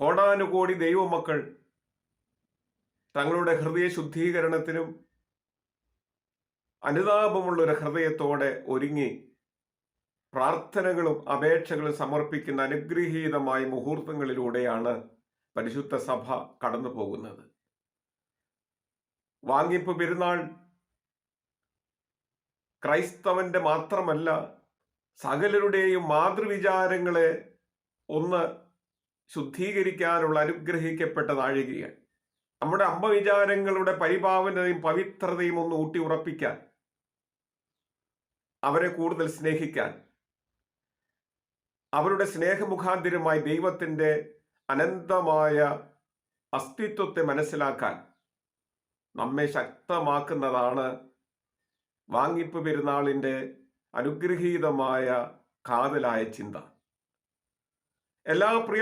കോടാനുകോടി ദൈവമക്കൾ തങ്ങളുടെ ഹൃദയ ശുദ്ധീകരണത്തിനും അനുതാപമുള്ളൊരു ഹൃദയത്തോടെ ഒരുങ്ങി പ്രാർത്ഥനകളും അപേക്ഷകളും സമർപ്പിക്കുന്ന അനുഗ്രഹീതമായ മുഹൂർത്തങ്ങളിലൂടെയാണ് പരിശുദ്ധ സഭ കടന്നു പോകുന്നത്. വാങ്ങിപ്പ് പെരുന്നാൾ ക്രൈസ്തവന്റെ മാത്രമല്ല, സകലരുടെയും മാതൃവിചാരങ്ങളെ ഒന്ന് ശുദ്ധീകരിക്കാനുള്ള അനുഗ്രഹിക്കപ്പെട്ട നാഴികയാണ്. നമ്മുടെ അമ്പവിചാരങ്ങളുടെ പരിപാവനതയും പവിത്രതയും ഒന്ന് ഊട്ടി ഉറപ്പിക്കാൻ, അവരെ കൂടുതൽ സ്നേഹിക്കാൻ, അവരുടെ സ്നേഹമുഖാന്തിരമായി ദൈവത്തിൻ്റെ അനന്തമായ അസ്തിത്വത്തെ മനസ്സിലാക്കാൻ നമ്മെ ശക്തമാക്കുന്നതാണ് വാങ്ങിപ്പ് പെരുന്നാളിൻ്റെ അനുഗ്രഹീതമായ കാതലായ ചിന്ത. എല്ലാ പ്രിയ